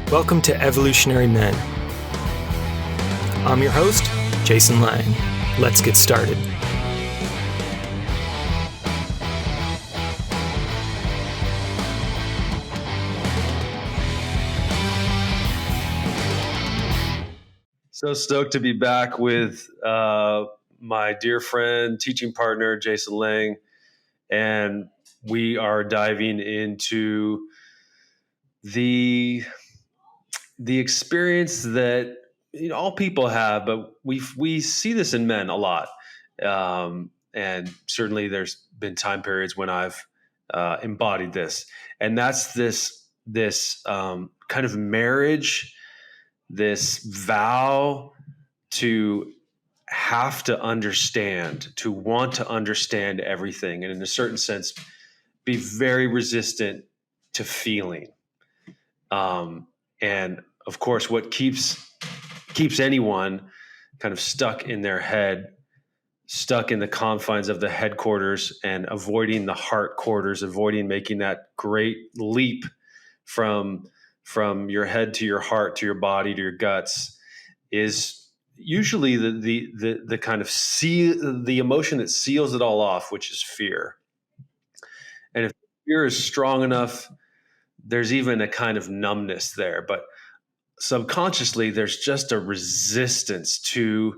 Welcome to Evolutionary Men. I'm your host, Jason Lang. Let's get started. So stoked to be back with my dear friend, teaching partner, Jason Lang. And we are diving into the experience that all people have, but we see this in men a lot. And certainly there's been time periods when I've embodied this. And that's this kind of marriage, this vow to have to understand, to want to understand everything, and in a certain sense, be very resistant to feeling. And of course, what keeps anyone kind of stuck in their head, stuck in the confines of the headquarters, and avoiding the heart quarters, avoiding making that great leap from your head to your heart, to your body, to your guts, is usually the kind of the emotion that seals it all off, which is fear. And if fear is strong enough, there's even a kind of numbness there, but subconsciously there's just a resistance to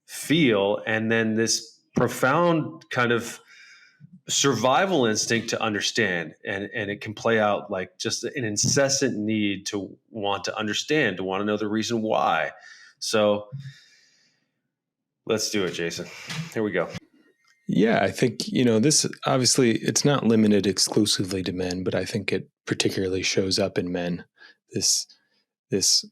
feel, and then this profound kind of survival instinct to understand, and it can play out like just an incessant need to want to understand, to want to know the reason why. So let's do it, Jason. Here we go. Yeah, I think, this obviously it's not limited exclusively to men, but I think it particularly shows up in men. This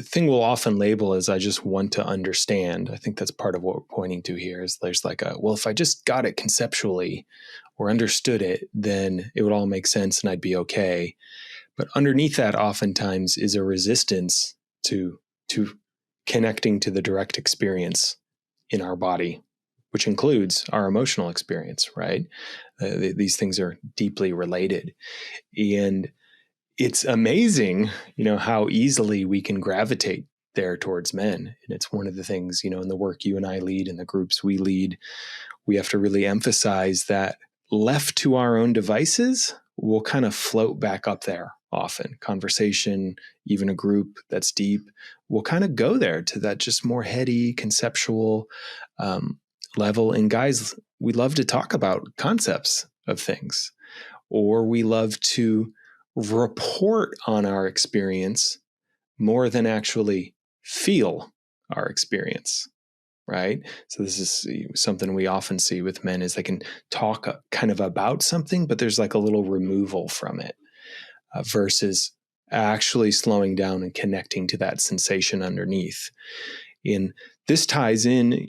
thing we'll often label as I just want to understand. I think that's part of what we're pointing to here is there's like if I just got it conceptually or understood it, then it would all make sense and I'd be okay. But underneath that oftentimes is a resistance to connecting to the direct experience in our body, which includes our emotional experience, right? These things are deeply related. And it's amazing, how easily we can gravitate there towards men. And it's one of the things, in the work you and I lead and the groups we lead, we have to really emphasize that left to our own devices, we'll kind of float back up there often. Conversation, even a group that's deep, will kind of go there to that just more heady, conceptual level. And guys, we love to talk about concepts of things, or we love to report on our experience more than actually feel our experience, right? So this is something we often see with men is they can talk kind of about something, but there's like a little removal from it versus actually slowing down and connecting to that sensation underneath. And this ties in,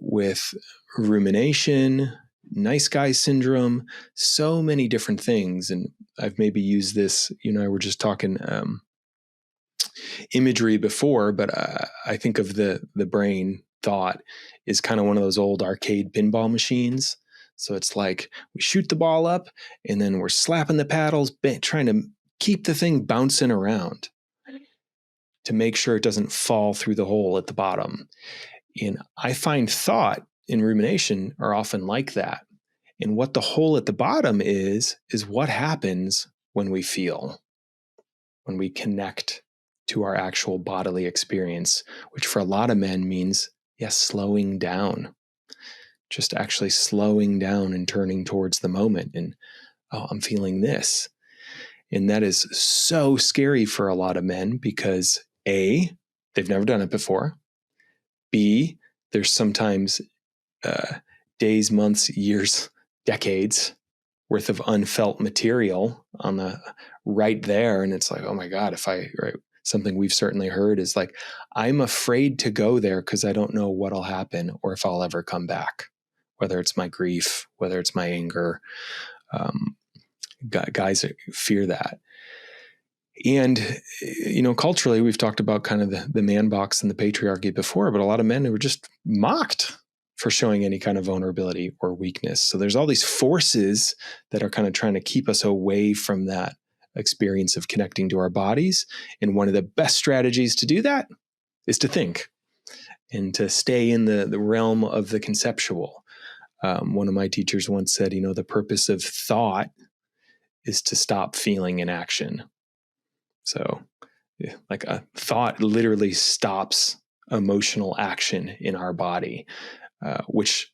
with rumination, nice guy syndrome, so many different things. And I've maybe used this, I were just talking imagery before, but I think of the brain thought is kind of one of those old arcade pinball machines. So it's like we shoot the ball up and then we're slapping the paddles, trying to keep the thing bouncing around to make sure it doesn't fall through the hole at the bottom. And I find thought and rumination are often like that. And what the hole at the bottom is what happens when we feel, when we connect to our actual bodily experience, which for a lot of men means, slowing down, just actually slowing down and turning towards the moment. And, I'm feeling this. And that is so scary for a lot of men because A, they've never done it before. B, there's sometimes days, months, years, decades worth of unfelt material on the right there. And it's like, oh my God, something we've certainly heard is like, I'm afraid to go there because I don't know what'll happen or if I'll ever come back, whether it's my grief, whether it's my anger. Guys fear that. And, culturally, we've talked about kind of the man box and the patriarchy before, but a lot of men were just mocked for showing any kind of vulnerability or weakness. So there's all these forces that are kind of trying to keep us away from that experience of connecting to our bodies. And one of the best strategies to do that is to think and to stay in the realm of the conceptual. One of my teachers once said, the purpose of thought is to stop feeling in action. So like a thought literally stops emotional action in our body, which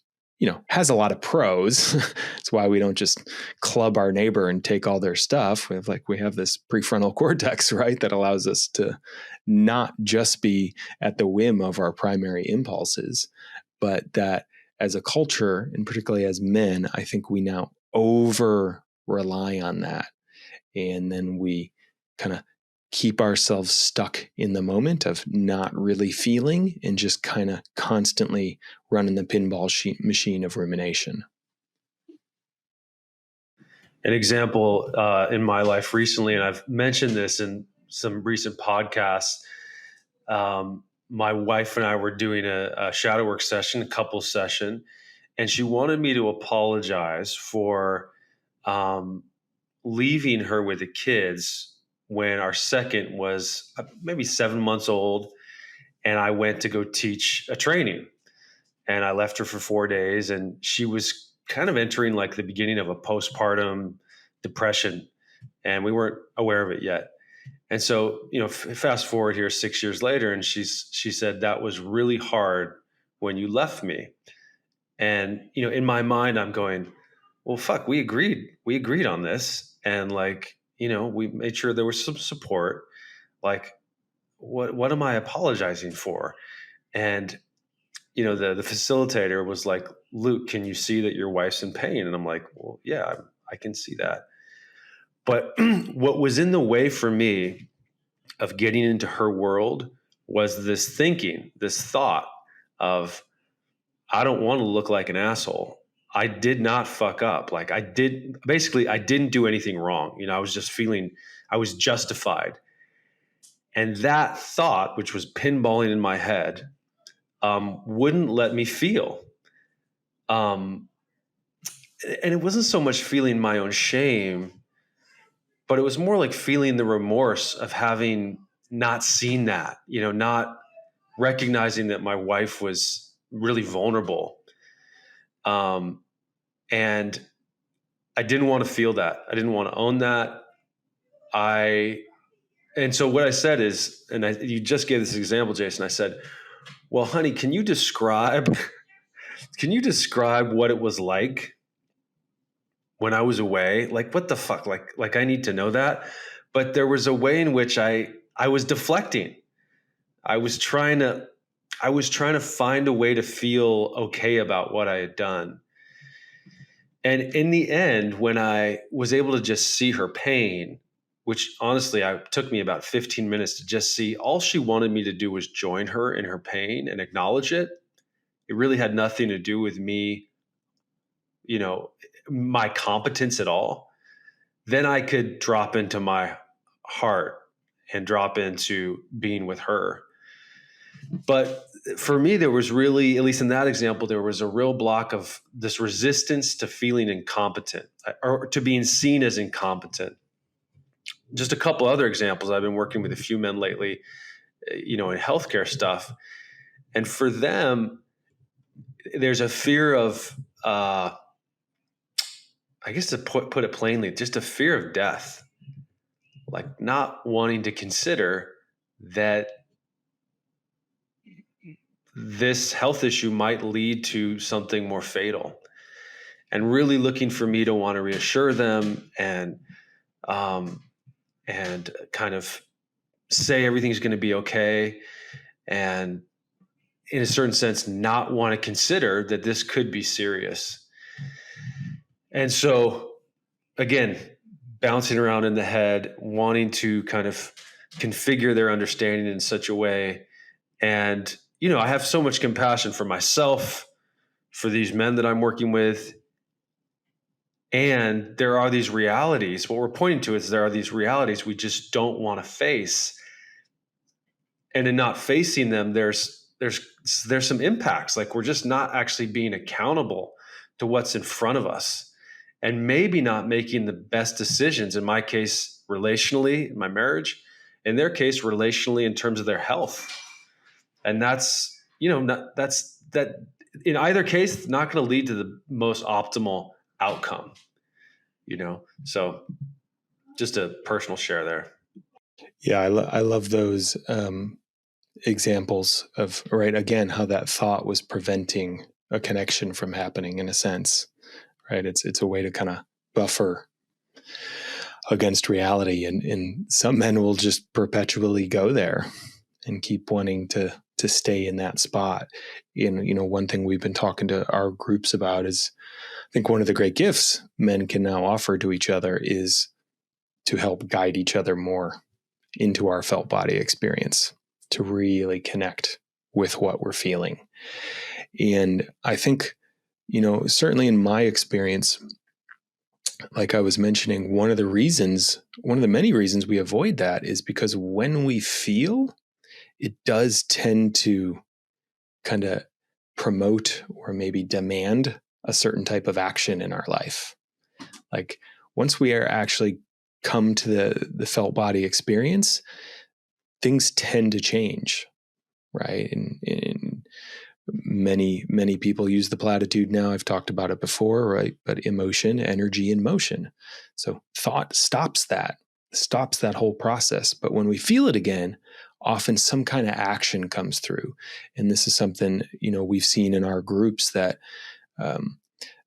has a lot of pros. That's why we don't just club our neighbor and take all their stuff. We have this prefrontal cortex, right, that allows us to not just be at the whim of our primary impulses, but that as a culture, and particularly as men, I think we now over rely on that. And then we kind of keep ourselves stuck in the moment of not really feeling and just kind of constantly running the pinball machine of rumination. An example in my life recently, and I've mentioned this in some recent podcasts, my wife and I were doing a shadow work session, a couple session, and she wanted me to apologize for leaving her with the kids when our second was maybe 7 months old, and I went to go teach a training, and I left her for 4 days, and she was kind of entering like the beginning of a postpartum depression, and we weren't aware of it yet. And so, fast forward here 6 years later, and she said, that was really hard when you left me. And, in my mind, I'm going, well, fuck, we agreed on this. And we made sure there was some support. Like, what am I apologizing for? And, the facilitator was like, Luke, can you see that your wife's in pain? And I'm like, well, yeah, I can see that. But what was in the way for me of getting into her world was this thinking, this thought of, I don't want to look like an asshole. I did not fuck up. I didn't do anything wrong. I was just feeling, I was justified. And that thought, which was pinballing in my head, wouldn't let me feel. And it wasn't so much feeling my own shame, but it was more like feeling the remorse of having not seen that, not recognizing that my wife was really vulnerable. And I didn't want to feel that. I didn't want to own that. And so what I said is, you just gave this example, Jason. I said, well, honey, can you describe what it was like when I was away? Like, what the fuck? Like I need to know that. But there was a way in which I was deflecting. I was trying to find a way to feel okay about what I had done. And in the end, when I was able to just see her pain, which honestly, it took me about 15 minutes to just see, all she wanted me to do was join her in her pain and acknowledge it. It really had nothing to do with me, my competence at all. Then I could drop into my heart and drop into being with her. But for me, there was really, at least in that example, there was a real block of this resistance to feeling incompetent or to being seen as incompetent. Just a couple other examples. I've been working with a few men lately, in healthcare stuff. And for them, there's a fear of, I guess to put it plainly, just a fear of death, like not wanting to consider that this health issue might lead to something more fatal, and really looking for me to want to reassure them and kind of say everything's going to be okay. And in a certain sense, not want to consider that this could be serious. And so again, bouncing around in the head, wanting to kind of configure their understanding in such a way. And, I have so much compassion for myself, for these men that I'm working with. And there are these realities. What we're pointing to is there are these realities we just don't want to face. And in not facing them, there's some impacts. Like, we're just not actually being accountable to what's in front of us, and maybe not making the best decisions. In my case, relationally in my marriage, in their case, relationally in terms of their health. And that's, that in either case, not going to lead to the most optimal outcome, so just a personal share there. Yeah, I love those examples of, right, again, how that thought was preventing a connection from happening in a sense, right? It's a way to kind of buffer against reality. And some men will just perpetually go there and keep wanting to stay in that spot. And, one thing we've been talking to our groups about is, I think one of the great gifts men can now offer to each other is to help guide each other more into our felt body experience, to really connect with what we're feeling. And I think, certainly in my experience, like I was mentioning, one of the many reasons we avoid that is because when we feel, it does tend to kind of promote or maybe demand a certain type of action in our life. Like once we are actually come to the felt body experience, things tend to change, right? And many people use the platitude now. I've talked about it before, right? But emotion, energy, and motion. So thought stops that whole process. But when we feel it again, often some kind of action comes through. And this is something, we've seen in our groups that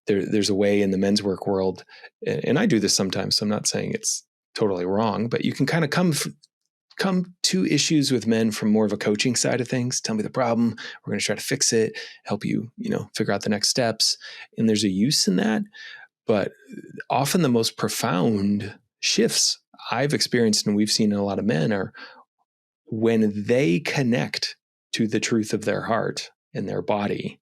there's a way in the men's work world, and I do this sometimes, so I'm not saying it's totally wrong, but you can kind of come to issues with men from more of a coaching side of things. Tell me the problem. We're going to try to fix it, help you, figure out the next steps. And there's a use in that. But often the most profound shifts I've experienced and we've seen in a lot of men are when they connect to the truth of their heart and their body.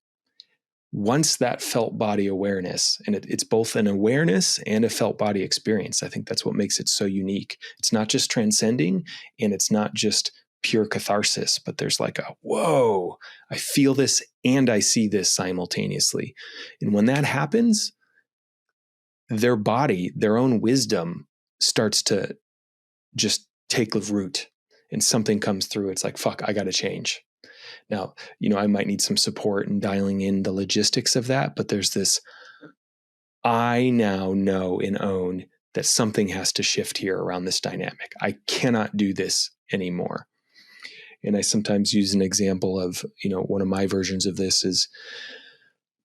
Once that felt body awareness, and it's both an awareness and a felt body experience, I think that's what makes it so unique. It's not just transcending and it's not just pure catharsis, but there's like a, whoa, I feel this and I see this simultaneously. And when that happens, their body, their own wisdom starts to just take root and something comes through. It's like, fuck, I got to change. Now, I might need some support in dialing in the logistics of that, but there's this, I now know and own that something has to shift here around this dynamic. I cannot do this anymore. And I sometimes use an example of, one of my versions of this is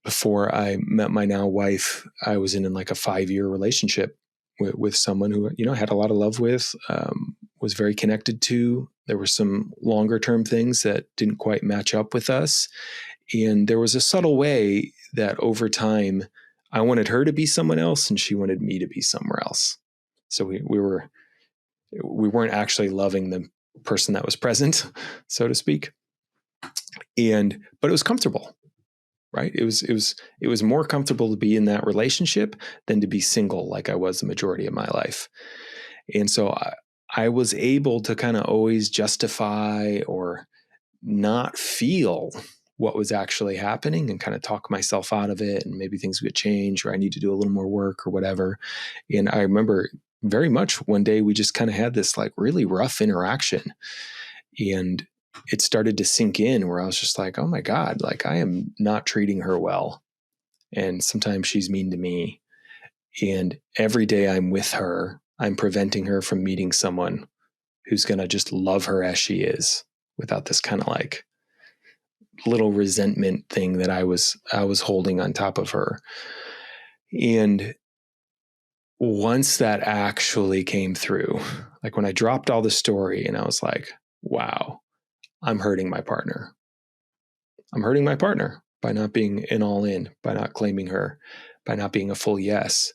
before I met my now wife, I was in like a 5-year relationship with someone who, I had a lot of love with, was very connected to. There were some longer term things that didn't quite match up with us. And there was a subtle way that over time, I wanted her to be someone else and she wanted me to be somewhere else. So we weren't actually loving the person that was present, so to speak. But it was comfortable, right? It was more comfortable to be in that relationship than to be single like I was the majority of my life. And so I was able to kind of always justify or not feel what was actually happening and kind of talk myself out of it, and maybe things would change or I need to do a little more work or whatever. And I remember very much one day we just kind of had this like really rough interaction, and it started to sink in where I was just like, oh my God, like I am not treating her well. And sometimes she's mean to me. And every day I'm with her, I'm preventing her from meeting someone who's going to just love her as she is without this kind of like little resentment thing that I was holding on top of her. And once that actually came through, like when I dropped all the story and I was like, wow, I'm hurting my partner. I'm hurting my partner by not being an all in, by not claiming her, by not being a full yes.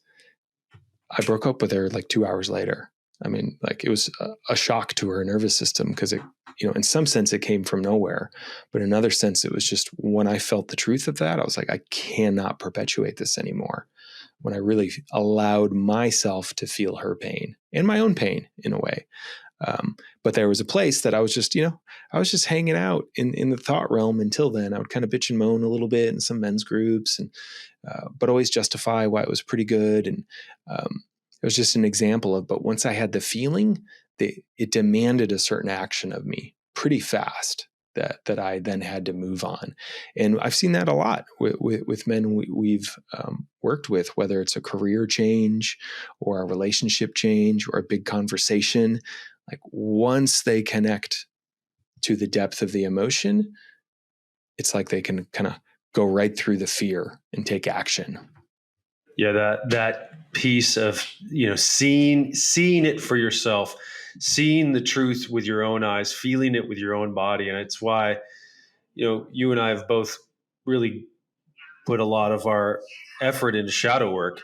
I broke up with her like 2 hours later. I mean, like it was a shock to her nervous system because it, in some sense it came from nowhere, but in another sense, it was just when I felt the truth of that, I was like, I cannot perpetuate this anymore. When I really allowed myself to feel her pain and my own pain in a way. But there was a place that I was just, I was just hanging out in the thought realm until then. I would kind of bitch and moan a little bit in some men's groups, and but always justify why it was pretty good. And It was just an example of, but once I had the feeling, it demanded a certain action of me pretty fast that I then had to move on. And I've seen that a lot with men we've worked with, whether it's a career change or a relationship change or a big conversation. Like once they connect to the depth of the emotion, it's like they can kind of go right through the fear and take action. Yeah, that piece of, seeing it for yourself, seeing the truth with your own eyes, feeling it with your own body. And it's why, you and I have both really put a lot of our effort into shadow work,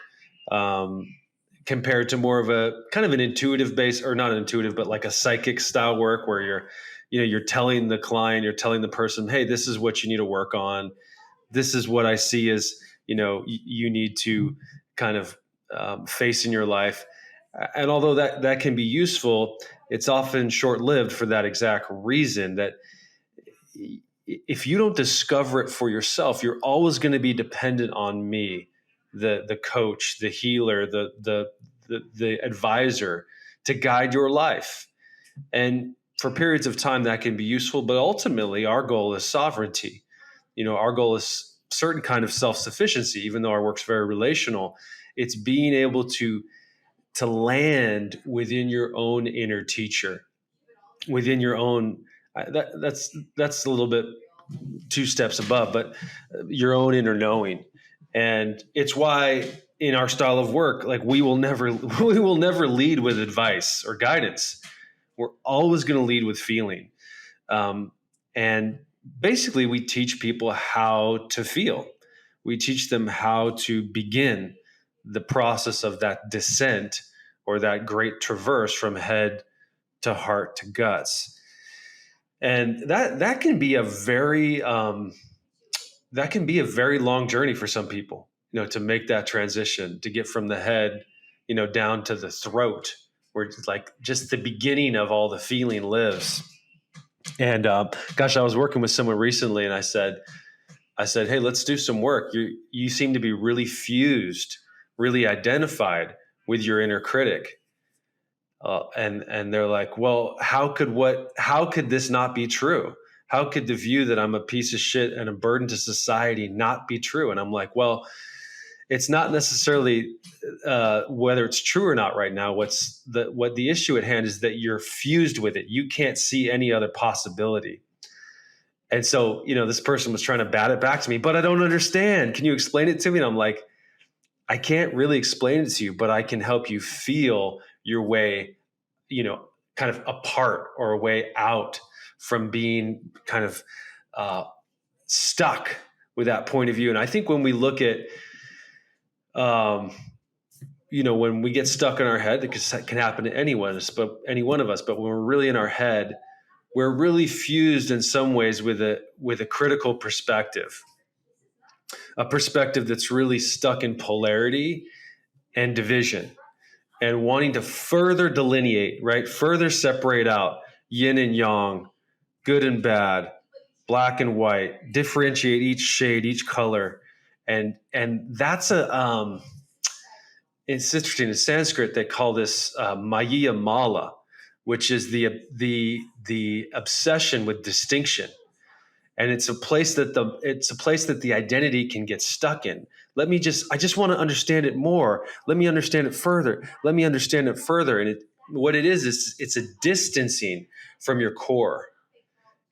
compared to more of a kind of an intuitive base, or not intuitive, but like a psychic style work where you're telling the client, you're telling the person, hey, this is what you need to work on. This is what I see as, you need to kind of face in your life. And although that can be useful, it's often short-lived for that exact reason, that if you don't discover it for yourself, you're always going to be dependent on me, the coach, the healer, the advisor, to guide your life. And for periods of time that can be useful, but ultimately our goal is sovereignty. Our goal is certain kind of self-sufficiency. Even though our work's very relational, it's being able to land within your own inner teacher, within your own, that's a little bit two steps above, but your own inner knowing. And it's why in our style of work, like we will never lead with advice or guidance. We're always going to lead with feeling. And basically we teach people how to feel. We teach them how to begin the process of that descent, or that great traverse from head to heart to guts. And that can be a very long journey for some people, to make that transition, to get from the head, down to the throat, where it's like just the beginning of all the feeling lives. And gosh, I was working with someone recently, and I said, hey, let's do some work. You seem to be really fused, really identified with your inner critic. And they're like, well, how could this not be true? How could the view that I'm a piece of shit and a burden to society not be true? And I'm like, well, it's not necessarily whether it's true or not right now. What the issue at hand is that you're fused with it. You can't see any other possibility. And so, this person was trying to bat it back to me, but I don't understand. Can you explain it to me? And I'm like, I can't really explain it to you, but I can help you feel your way, kind of apart, or a way out from being kind of stuck with that point of view. And I think when we look at, when we get stuck in our head, that can happen to any one of us, but when we're really in our head, we're really fused in some ways with a critical perspective, a perspective that's really stuck in polarity and division, and wanting to further delineate, right? Further separate out yin and yang, good and bad, black and white, differentiate each shade, each color. And that's it's interesting. In Sanskrit, they call this Maya Mala, which is the obsession with distinction. And it's a place that the identity can get stuck in. I just want to understand it more. Let me understand it further. Let me understand it further. And what it is it's a distancing from your core.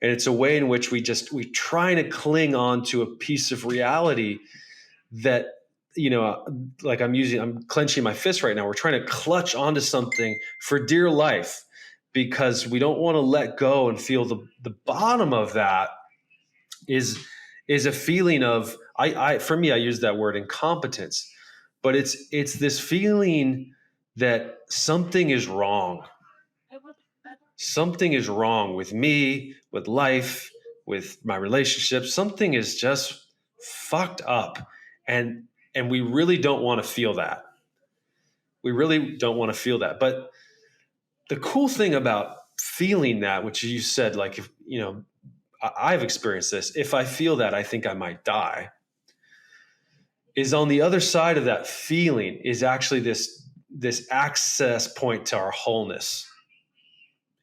And it's a way in which we try to cling on to a piece of reality that, like I'm clenching my fist right now. We're trying to clutch onto something for dear life, because we don't want to let go and feel the bottom of that is a feeling of, for me, I use that word incompetence, but it's this feeling that something is wrong. Something is wrong with me, with life, with my relationships. Something is just fucked up. And we really don't want to feel that. We really don't want to feel that. But the cool thing about feeling that, which you said, like, if, I've experienced this. If I feel that, I think I might die. Is on the other side of that feeling is actually this this access point to our wholeness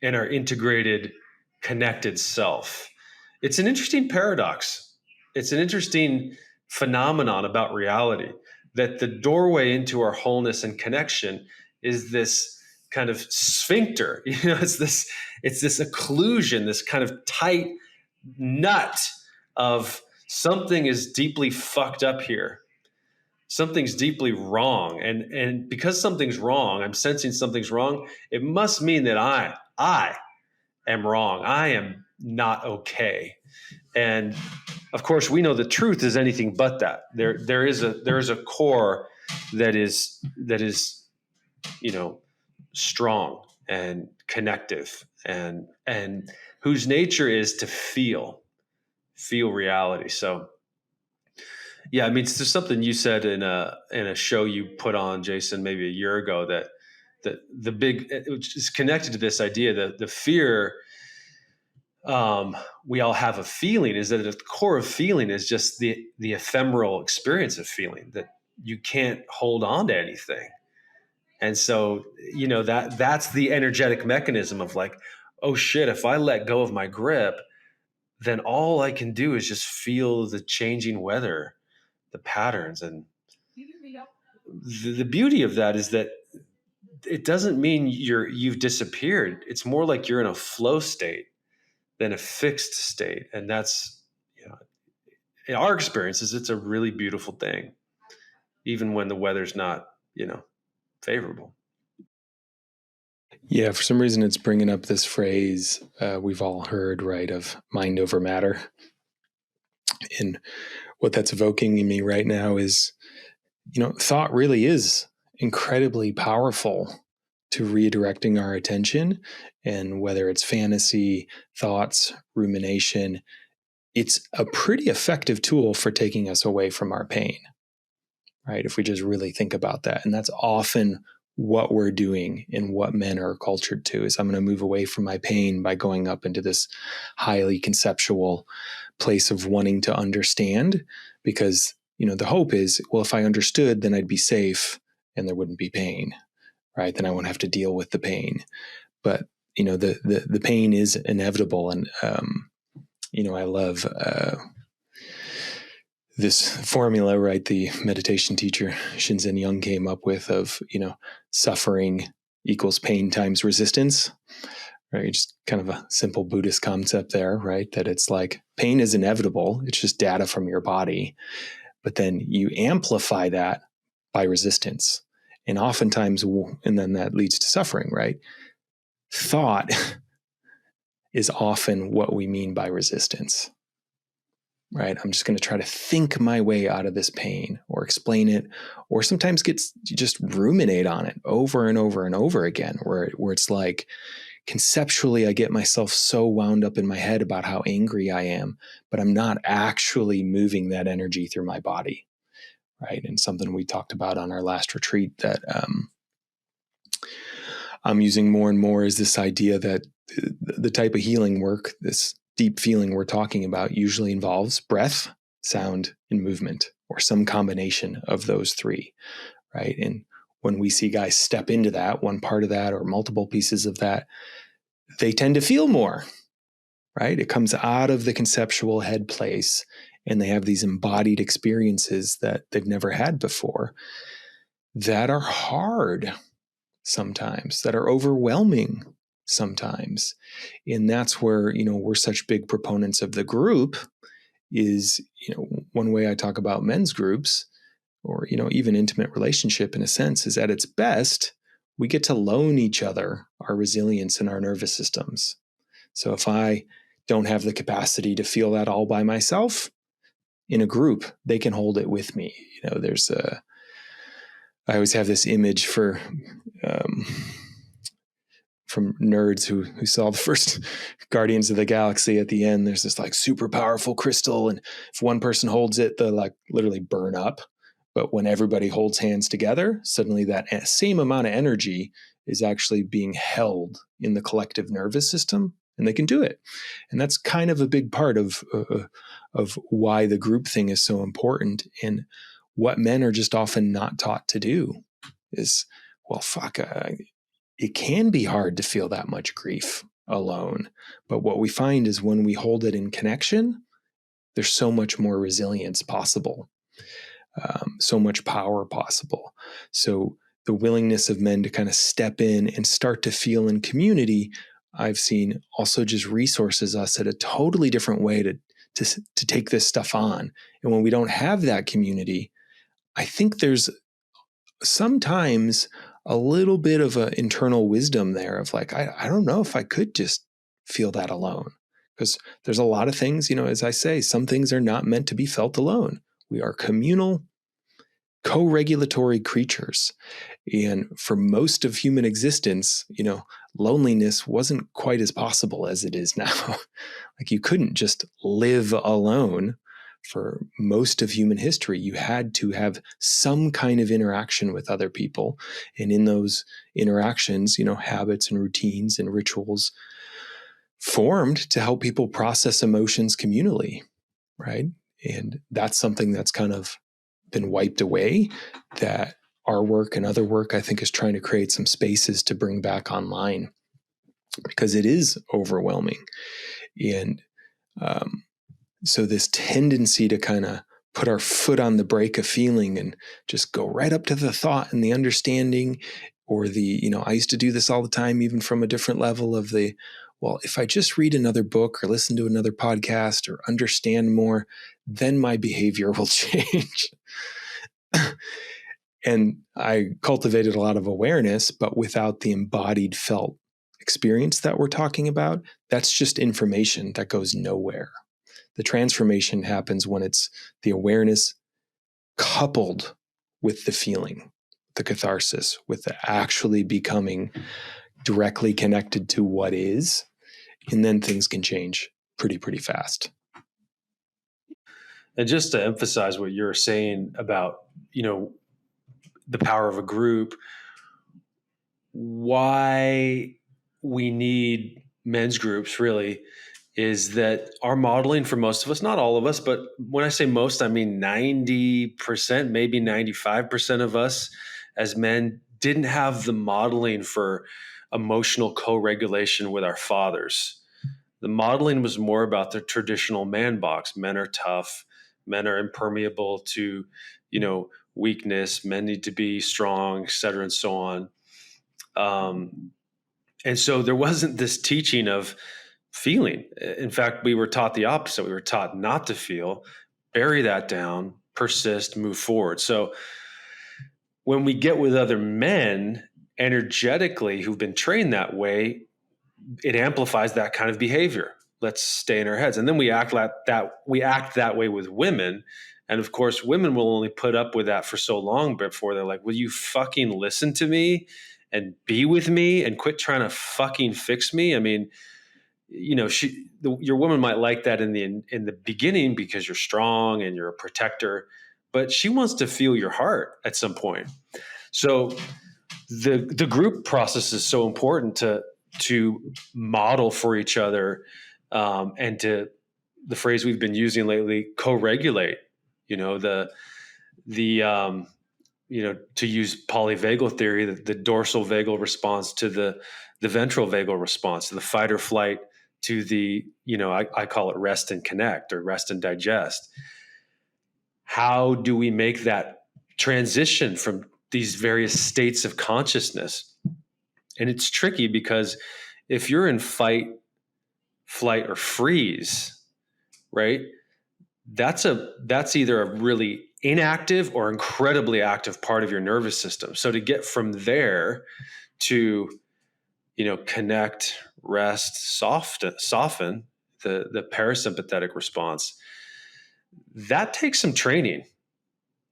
and our integrated, connected self. It's an interesting paradox. It's an interesting phenomenon about reality, that the doorway into our wholeness and connection is this kind of sphincter. It's this occlusion, this kind of tight nut of something is deeply fucked up here. Something's deeply wrong. And because something's wrong, I'm sensing something's wrong, it must mean that I am wrong. I am not okay. And of course, we know the truth is anything but that. There is a core that is strong and connective, and whose nature is to feel reality. So yeah, I mean, it's just something you said in a show you put on, Jason, maybe a year ago, that the big, which is connected to this idea that the fear, we all have a feeling, is that at the core of feeling is just the ephemeral experience of feeling, that you can't hold on to anything. And so, that's the energetic mechanism of like, oh shit, if I let go of my grip, then all I can do is just feel the changing weather, the patterns. And the beauty of that is that it doesn't mean you've disappeared. It's more like you're in a flow state than a fixed state. And that's, in our experiences, it's a really beautiful thing, even when the weather's not, favorable. Yeah, for some reason, it's bringing up this phrase we've all heard, right, of mind over matter. And what that's evoking in me right now is, thought really is incredibly powerful to redirecting our attention. And whether it's fantasy, thoughts, rumination, it's a pretty effective tool for taking us away from our pain, right? If we just really think about that. And that's often what we're doing and what men are cultured to, is I'm going to move away from my pain by going up into this highly conceptual place of wanting to understand, because, the hope is, well, if I understood, then I'd be safe and there wouldn't be pain, right? Then I won't have to deal with the pain. But, the pain is inevitable. And, I love this formula, right? The meditation teacher Shinzen Young came up with of, suffering equals pain times resistance, right? Just kind of a simple Buddhist concept there, right? That it's like pain is inevitable. It's just data from your body. But then you amplify that by resistance. And oftentimes, and then that leads to suffering, right? Thought is often what we mean by resistance, right? I'm just going to try to think my way out of this pain, or explain it, or sometimes just ruminate on it over and over and over again, where it's like, conceptually, I get myself so wound up in my head about how angry I am, but I'm not actually moving that energy through my body, right? And something we talked about on our last retreat that I'm using more and more is this idea that the type of healing work, this deep feeling we're talking about, usually involves breath, sound, and movement, or some combination of those three, right? And when we see guys step into that, one part of that or multiple pieces of that, they tend to feel more, right? It comes out of the conceptual head place, and they have these embodied experiences that they've never had before that are hard sometimes, that are overwhelming sometimes. And that's where, we're such big proponents of the group is, one way I talk about men's groups, or, even intimate relationship in a sense, is at its best, we get to loan each other our resilience in our nervous systems. So if I don't have the capacity to feel that all by myself, in a group, they can hold it with me. I always have this image from nerds who saw the first Guardians of the Galaxy. At the end, there's this like super powerful crystal, and if one person holds it, they'll like literally burn up. But when everybody holds hands together, suddenly that same amount of energy is actually being held in the collective nervous system, and they can do it. And that's kind of a big part of why the group thing is so important, and what men are just often not taught to do is well, fuck, it can be hard to feel that much grief alone. But what we find is when we hold it in connection, there's so much more resilience possible, so much power possible. So the willingness of men to kind of step in and start to feel in community, I've seen also just resources us at a totally different way to take this stuff on. And when we don't have that community, I think there's sometimes a little bit of an internal wisdom there of like, I don't know if I could just feel that alone. Because there's a lot of things, as I say, some things are not meant to be felt alone. We are communal, co-regulatory creatures. And for most of human existence, loneliness wasn't quite as possible as it is now. Like you couldn't just live alone for most of human history. You had to have some kind of interaction with other people. And in those interactions, habits and routines and rituals formed to help people process emotions communally, right? And that's something that's kind of been wiped away, that our work and other work, I think, is trying to create some spaces to bring back online, because it is overwhelming. And so this tendency to kind of put our foot on the brake of feeling and just go right up to the thought and the understanding, or I used to do this all the time, even from a different level of well, if I just read another book or listen to another podcast or understand more, then my behavior will change. And I cultivated a lot of awareness, but without the embodied felt experience that we're talking about, that's just information that goes nowhere. The transformation happens when it's the awareness coupled with the feeling, the catharsis, with the actually becoming directly connected to what is. And then things can change pretty fast. And just to emphasize what you're saying about, the power of a group, why we need men's groups really is that our modeling for most of us, not all of us, but when I say most, I mean 90%, maybe 95% of us as men didn't have the modeling for emotional co-regulation with our fathers. The modeling was more about the traditional man box. Men are tough. Men are impermeable to, weakness. Men need to be strong, et cetera, and so on. And so there wasn't this teaching of feeling. In fact, we were taught the opposite. We were taught not to feel, bury that down, persist, move forward. So when we get with other men energetically who've been trained that way, it amplifies that kind of behavior. Let's stay in our heads. And then we act like that. We act that way with women. And of course, women will only put up with that for so long before they're like, will you fucking listen to me and be with me and quit trying to fucking fix me? I mean, your woman might like that in the beginning because you're strong and you're a protector, but she wants to feel your heart at some point. So the group process is so important to model for each other, and to the phrase we've been using lately, co-regulate. To use polyvagal theory, the dorsal vagal response to the ventral vagal response, to the fight or flight, to the, I call it rest and connect, or rest and digest. How do we make that transition from these various states of consciousness? And it's tricky because if you're in fight, flight, or freeze, right? That's either a really inactive or incredibly active part of your nervous system. So to get from there to, connect, rest, soften the parasympathetic response, that takes some training.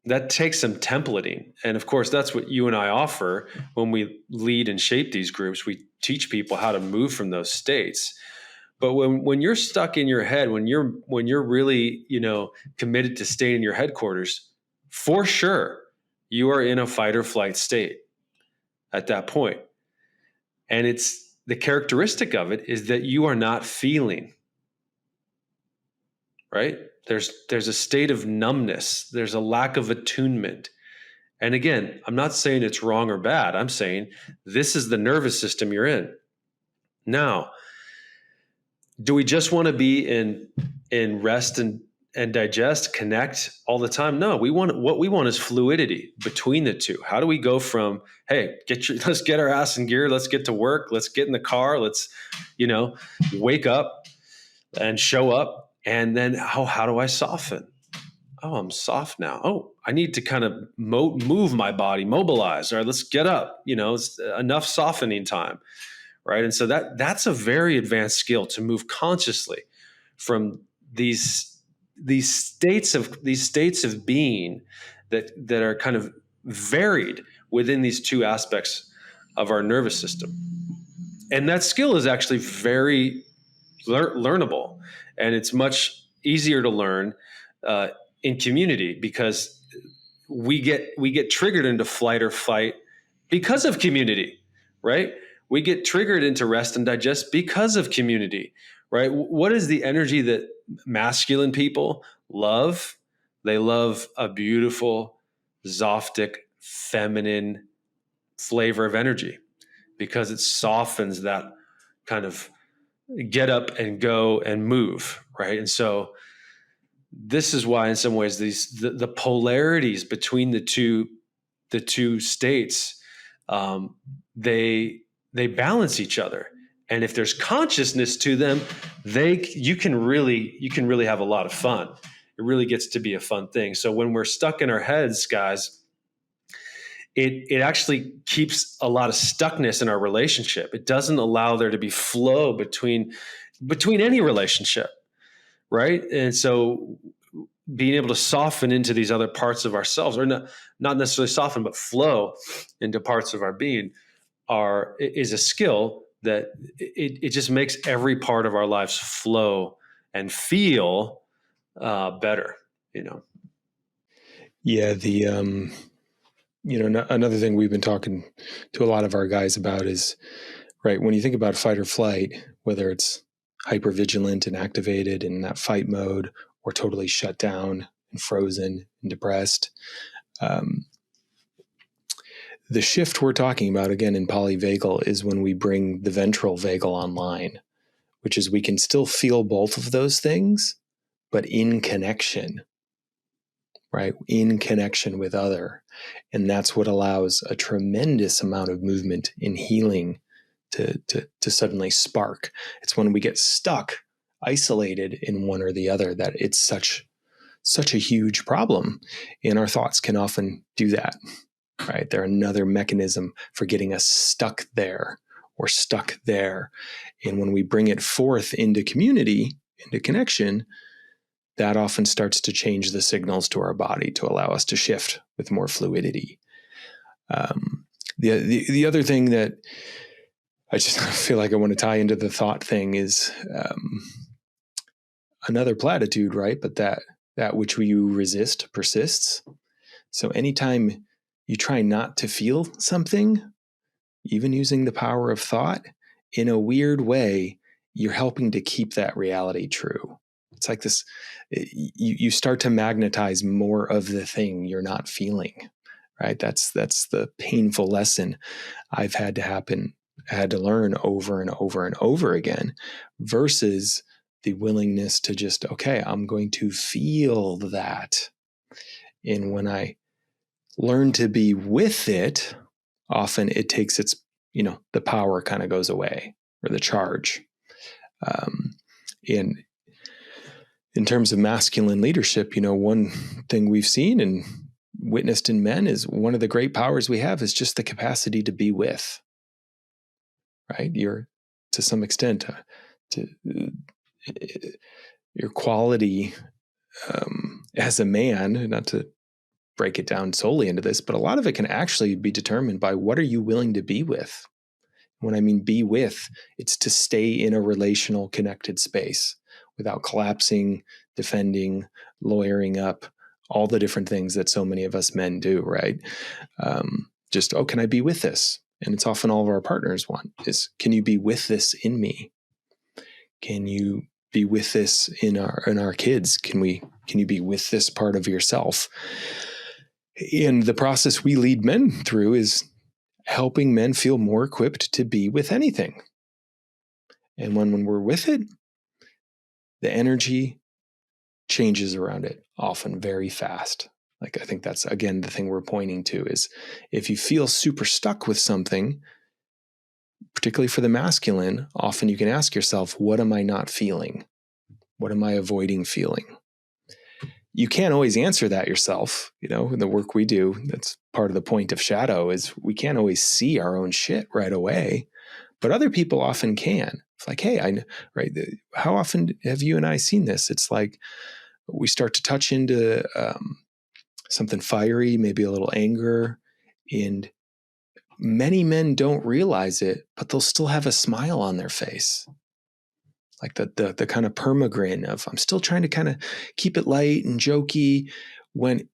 That takes some templating. And of course, that's what you and I offer when we lead and shape these groups. We teach people how to move from those states. But when you're stuck in your head, when you're really, committed to staying in your headquarters, for sure, you are in a fight or flight state at that point. And it's the characteristic of it is that you are not feeling, right? There's a state of numbness. There's a lack of attunement. And again, I'm not saying it's wrong or bad. I'm saying this is the nervous system you're in. Now, do we just want to be in rest and digest, connect all the time? No, what we want is fluidity between the two. How do we go from, hey, let's get our ass in gear, let's get to work, let's get in the car, let's, wake up and show up, and then how do I soften? Oh, I'm soft now. Oh, I need to kind of move my body, mobilize. All right, let's get up. It's enough softening time, right? And so that's a very advanced skill, to move consciously from these states of being that are kind of varied within these two aspects of our nervous system. And that skill is actually very learnable, and it's much easier to learn in community, because we get triggered into flight or fight because of community, right? We get triggered into rest and digest because of community, right? What is the energy that masculine people love? They love a beautiful, Zoftic, feminine flavor of energy, because it softens that kind of get up and go and move, right? And so this is why, in some ways, the polarities between the two states, they balance each other. And if there's consciousness to them, you can really have a lot of fun. It really gets to be a fun thing. So when we're stuck in our heads, guys, it actually keeps a lot of stuckness in our relationship. It doesn't allow there to be flow between any relationship, right? And so being able to soften into these other parts of ourselves, or not necessarily soften, but flow into parts of our being, is a skill that it just makes every part of our lives flow and feel better. Yeah, another thing we've been talking to a lot of our guys about is, right, when you think about fight or flight, whether it's hypervigilant and activated in that fight mode, or totally shut down and frozen and depressed, the shift we're talking about, again, in polyvagal, is when we bring the ventral vagal online, which is we can still feel both of those things, but in connection, right? In connection with other. And that's what allows a tremendous amount of movement in healing to suddenly spark. It's when we get stuck, isolated in one or the other, that it's such a huge problem. And our thoughts can often do that, right? They're another mechanism for getting us stuck there or stuck there. And when we bring it forth into community, into connection, that often starts to change the signals to our body to allow us to shift with more fluidity. The other thing that I just feel like I want to tie into the thought thing is another platitude, right? But that which you resist persists. So anytime you try not to feel something, even using the power of thought, in a weird way, you're helping to keep that reality true. It's like this, you start to magnetize more of the thing you're not feeling, right? That's the painful lesson I've had to learn over and over and over again, versus the willingness to just, okay, I'm going to feel that. And when I learn to be with it, often it takes its, the power kind of goes away, or the charge. In terms of masculine leadership, one thing we've seen and witnessed in men is one of the great powers we have is just the capacity to be with, right? You're, to some extent, your quality as a man, not to break it down solely into this, but a lot of it can actually be determined by what are you willing to be with. When I mean be with, it's to stay in a relational, connected space without collapsing, defending, lawyering up, all the different things that so many of us men do, right? Just, can I be with this? And it's often all of our partners want is, can you be with this in me? Can you be with this in our kids? Can you be with this part of yourself? And the process we lead men through is helping men feel more equipped to be with anything. And when we're with it, the energy changes around it, often very fast. Like, I think that's, again, the thing we're pointing to is if you feel super stuck with something, particularly for the masculine, often you can ask yourself, what am I not feeling? What am I avoiding feeling? You can't always answer that yourself. You know, in the work we do, that's part of the point of shadow, is we can't always see our own shit right away, but other people often can. It's like, hey, right? How often have you and I seen this? It's like we start to touch into something fiery, maybe a little anger, and many men don't realize it, but they'll still have a smile on their face. Like the kind of permagrin of, I'm still trying to kind of keep it light and jokey, when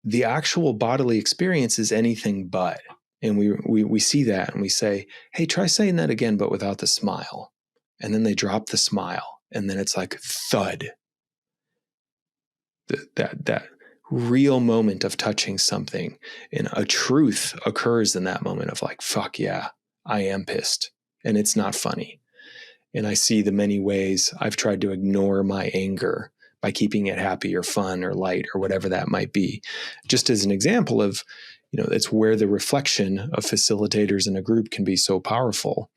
the actual bodily experience is anything but. And we see that and we say, hey, try saying that again, but without the smile. And then they drop the smile. And then it's like thud. That real moment of touching something, and a truth occurs in that moment of like, fuck yeah, I am pissed. And it's not funny. And I see the many ways I've tried to ignore my anger by keeping it happy or fun or light or whatever that might be. Just as an example of, it's where the reflection of facilitators in a group can be so powerful,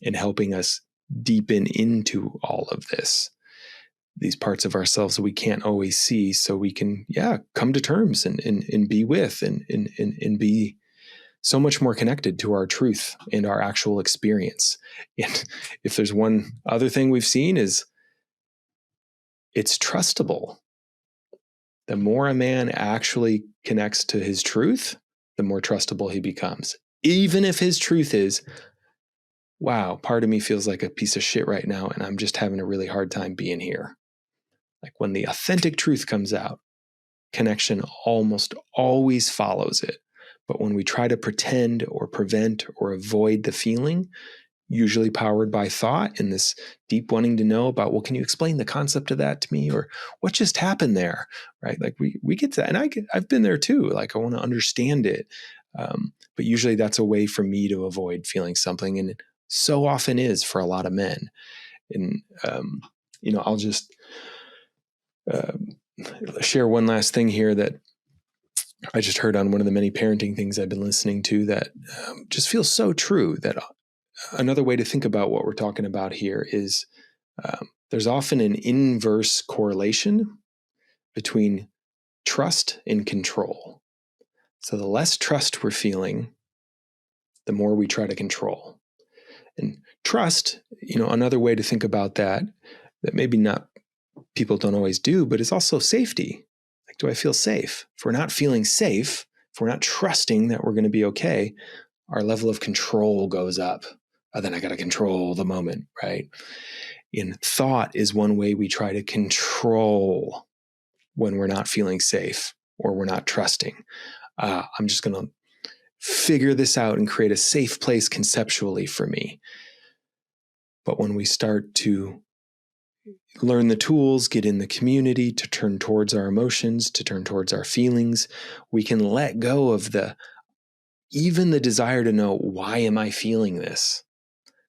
in helping us deepen into all of this, these parts of ourselves that we can't always see, so we can, come to terms and be with and be so much more connected to our truth and our actual experience. And if there's one other thing we've seen, is it's trustable. The more a man actually connects to his truth, the more trustable he becomes. Even if his truth is, wow, part of me feels like a piece of shit right now, and I'm just having a really hard time being here. Like, when the authentic truth comes out, connection almost always follows it. But when we try to pretend or prevent or avoid the feeling, usually powered by thought and this deep wanting to know about, well, can you explain the concept of that to me? Or what just happened there, right? Like we get that. And I've been there too. Like, I want to understand it. But usually that's a way for me to avoid feeling something. And it so often is for a lot of men. And, I'll just share one last thing here that I just heard on one of the many parenting things I've been listening to that just feels so true. That another way to think about what we're talking about here is there's often an inverse correlation between trust and control. So the less trust we're feeling, the more we try to control. And trust, another way to think about that maybe not people don't always do, but it's also safety. Like, do I feel safe? If we're not feeling safe, if we're not trusting that we're going to be okay, our level of control goes up. Then I got to control the moment, right? And thought is one way we try to control when we're not feeling safe or we're not trusting. I'm just going to figure this out and create a safe place conceptually for me. But when we start to learn the tools, get in the community to turn towards our emotions, to turn towards our feelings, we can let go of even the desire to know, why am I feeling this?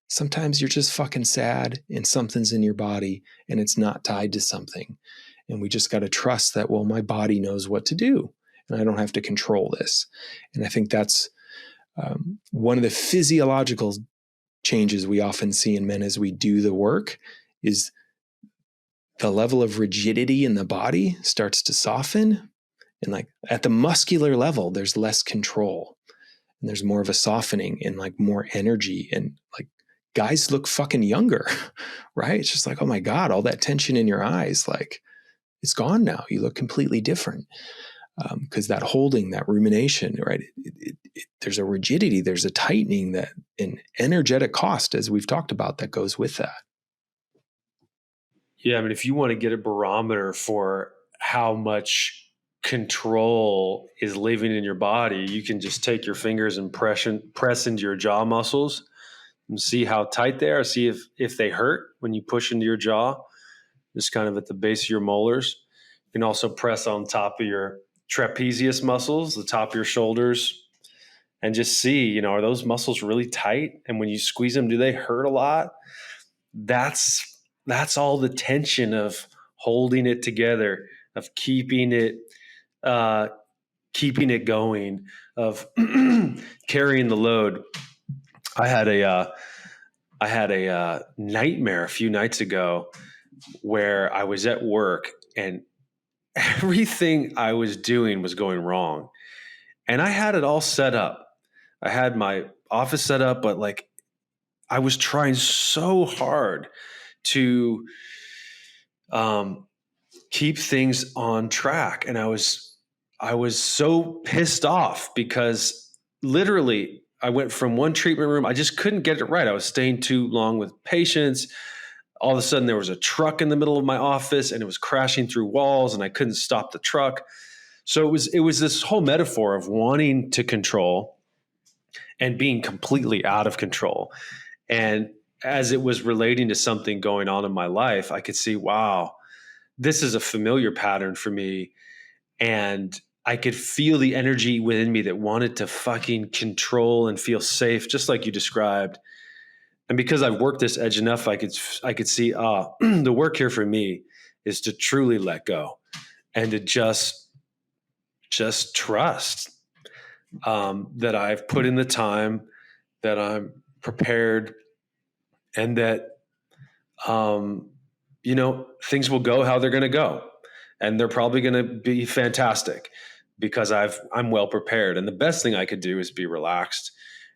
Sometimes you're just fucking sad and something's in your body and it's not tied to something. And we just got to trust that, well, my body knows what to do and I don't have to control this. And I think that's one of the physiological changes we often see in men as we do the work, is the level of rigidity in the body starts to soften. And like at the muscular level, there's less control and there's more of a softening and like more energy, and like guys look fucking younger, right? It's just like, oh my God, all that tension in your eyes, like it's gone now. You look completely different. Because that holding, that rumination, right? There's a rigidity, there's a tightening, that an energetic cost, as we've talked about, that goes with that. Yeah, I mean, if you want to get a barometer for how much control is living in your body, you can just take your fingers and press into your jaw muscles and see how tight they are. See if they hurt when you push into your jaw, just kind of at the base of your molars. You can also press on top of your trapezius muscles, the top of your shoulders, and just see, are those muscles really tight? And when you squeeze them, do they hurt a lot? That's all the tension of holding it together, of keeping it going, of carrying the load. I had a nightmare a few nights ago where I was at work and everything I was doing was going wrong. And I had it all set up. I had my office set up, but like I was trying so hard to keep things on track. And I was so pissed off because literally I went from one treatment room. I just couldn't get it right. I was staying too long with patients. All of a sudden there was a truck in the middle of my office and it was crashing through walls and I couldn't stop the truck. So it was this whole metaphor of wanting to control and being completely out of control. And as it was relating to something going on in my life, I could see, wow, this is a familiar pattern for me. And I could feel the energy within me that wanted to fucking control and feel safe, just like you described. And because I've worked this edge enough, I could see, the work here for me is to truly let go and to just trust that I've put in the time, that I'm prepared, and that, things will go how they're going to go. And they're probably going to be fantastic because I'm well prepared. And the best thing I could do is be relaxed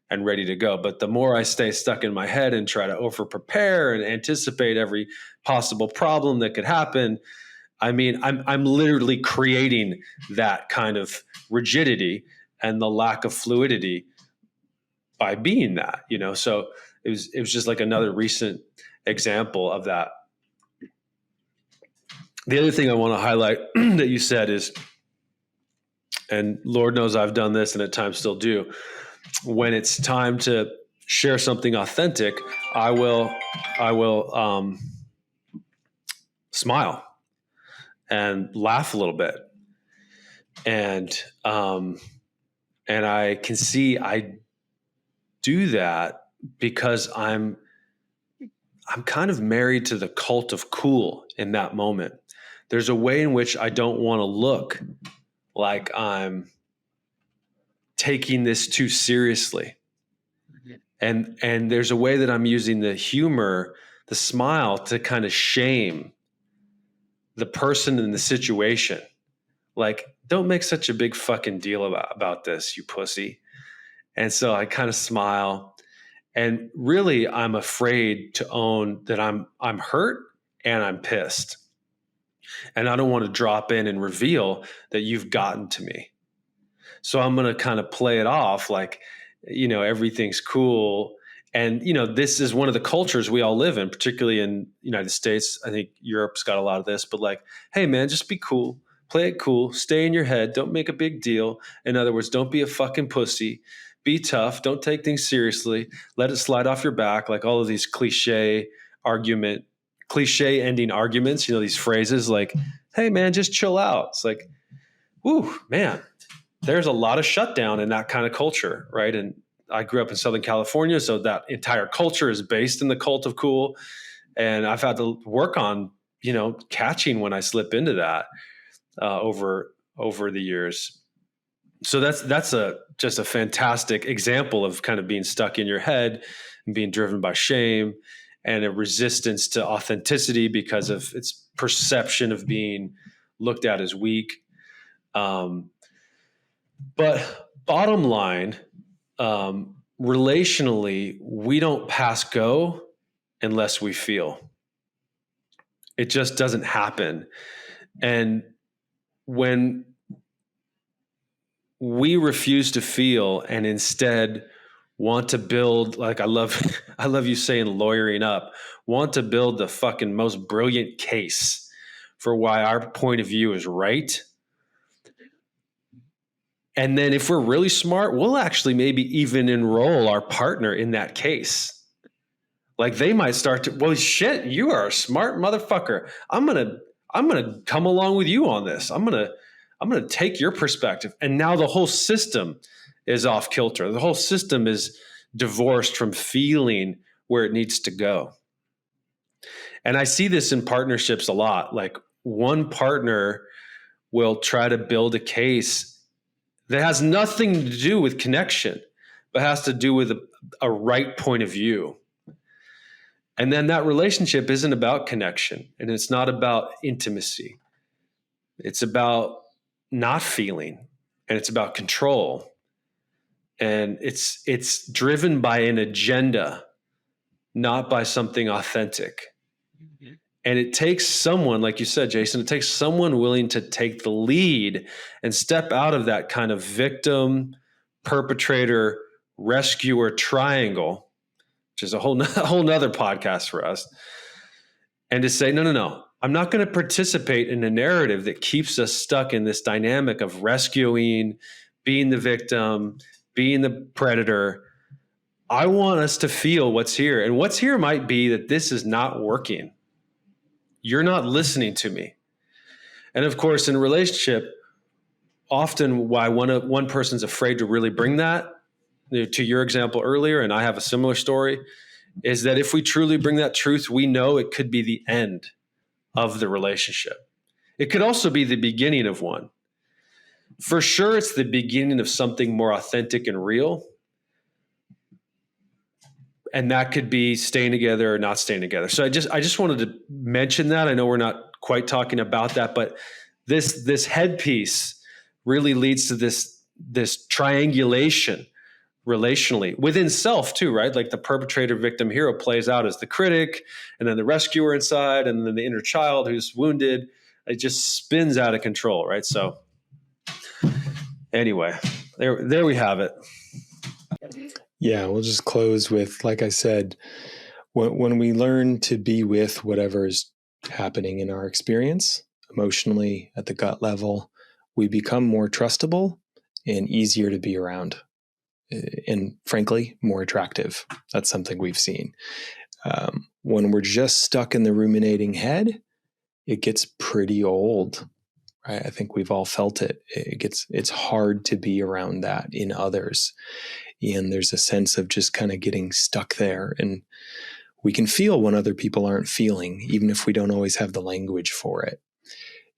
and ready to go. But the more I stay stuck in my head and try to over prepare and anticipate every possible problem that could happen, I'm literally creating that kind of rigidity and the lack of fluidity by being that, so it was just like another recent example of that. The other thing I want to highlight that you said is, and Lord knows I've done this and at times still do, when it's time to share something authentic, I will smile and laugh a little bit. And I can see I do that because I'm kind of married to the cult of cool in that moment. There's a way in which I don't want to look like I'm taking this too seriously. And there's a way that I'm using the humor, the smile, to kind of shame the person in the situation. Like, don't make such a big fucking deal about this, you pussy. And so I kind of smile. And really, I'm afraid to own that I'm hurt and I'm pissed. And I don't want to drop in and reveal that you've gotten to me. So I'm going to kind of play it off like, everything's cool. And, this is one of the cultures we all live in, particularly in the United States. I think Europe's got a lot of this, but like, hey man, just be cool, play it cool, stay in your head. Don't make a big deal. In other words, don't be a fucking pussy, be tough. Don't take things seriously. Let it slide off your back. Like all of these cliche ending arguments, these phrases like, hey man, just chill out. It's like, whoo, man, there's a lot of shutdown in that kind of culture, right? And I grew up in Southern California, so that entire culture is based in the cult of cool. And I've had to work on, catching when I slip into that over the years. So that's just a fantastic example of kind of being stuck in your head and being driven by shame and a resistance to authenticity because of its perception of being looked at as weak. But bottom line, relationally, we don't pass go unless we feel. It just doesn't happen. And when we refuse to feel and instead want to build, like I love you saying lawyering up, want to build the fucking most brilliant case for why our point of view is right. And then if we're really smart, we'll actually maybe even enroll our partner in that case. Like they might start to, well, shit, you are a smart motherfucker. I'm going to come along with you on this. I'm going I'm going to take your perspective. And now the whole system is off kilter. The whole system is divorced from feeling where it needs to go. And I see this in partnerships a lot. Like one partner will try to build a case that has nothing to do with connection, but has to do with a right point of view. And then that relationship isn't about connection, and it's not about intimacy. It's about not feeling, and it's about control. And it's driven by an agenda, not by something authentic. Mm-hmm. And it takes someone, like you said, Jason, it takes someone willing to take the lead and step out of that kind of victim, perpetrator, rescuer triangle, which is a whole nother podcast for us, and to say, no, I'm not going to participate in a narrative that keeps us stuck in this dynamic of rescuing, being the victim, being the predator. I want us to feel what's here. And what's here might be that this is not working. You're not listening to me. And of course, in a relationship, often why one person's afraid to really bring that, to your example earlier, and I have a similar story, is that if we truly bring that truth, we know it could be the end of the relationship. It could also be the beginning of one. For sure, it's the beginning of something more authentic and real. And that could be staying together or not staying together. So I just wanted to mention that. I know we're not quite talking about that, but this headpiece really leads to this triangulation relationally within self too, right? Like the perpetrator, victim, hero plays out as the critic, and then the rescuer inside, and then the inner child who's wounded. It just spins out of control, right? So anyway, there we have it. Yeah, we'll just close with, like I said, when we learn to be with whatever is happening in our experience, emotionally, at the gut level, we become more trustable and easier to be around. And frankly, more attractive. That's something we've seen. When we're just stuck in the ruminating head, it gets pretty old. Right? I think we've all felt it. It's hard to be around that in others. And there's a sense of just kind of getting stuck there. And we can feel when other people aren't feeling, even if we don't always have the language for it.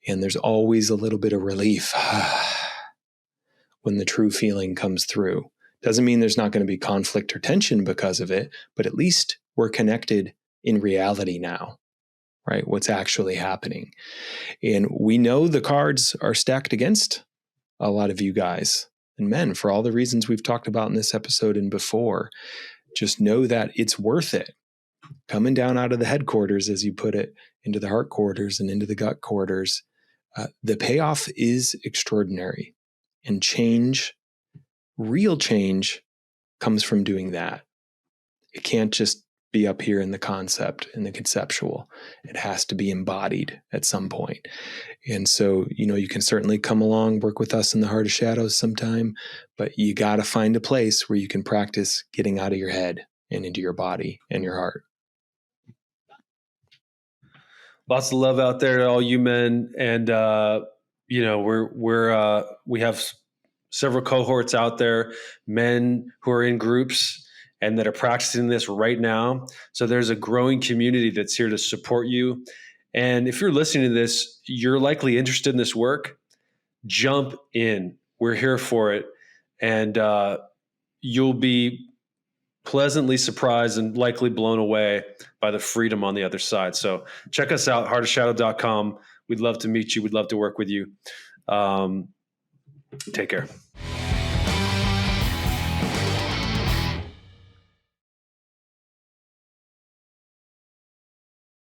And there's always a little bit of relief when the true feeling comes through. Doesn't mean there's not going to be conflict or tension because of it, but at least we're connected in reality now, right? What's actually happening. And we know the cards are stacked against a lot of you guys and men for all the reasons we've talked about in this episode and before. Just know that it's worth it. Coming down out of the headquarters, as you put it, into the heart quarters and into the gut quarters, the payoff is extraordinary. And change, real change, comes from doing that. It can't just be up here in the concept, in the conceptual. It has to be embodied at some point. And so, you can certainly come along, work with us in the Heart of Shadows sometime, but you got to find a place where you can practice getting out of your head and into your body and your heart. Lots of love out there to all you men. And, we have several cohorts out there, men who are in groups and that are practicing this right now. So there's a growing community that's here to support you. And if you're listening to this, you're likely interested in this work. Jump in. We're here for it. And you'll be pleasantly surprised and likely blown away by the freedom on the other side. So check us out, heartofshadow.com. We'd love to meet you. We'd love to work with you. Take care.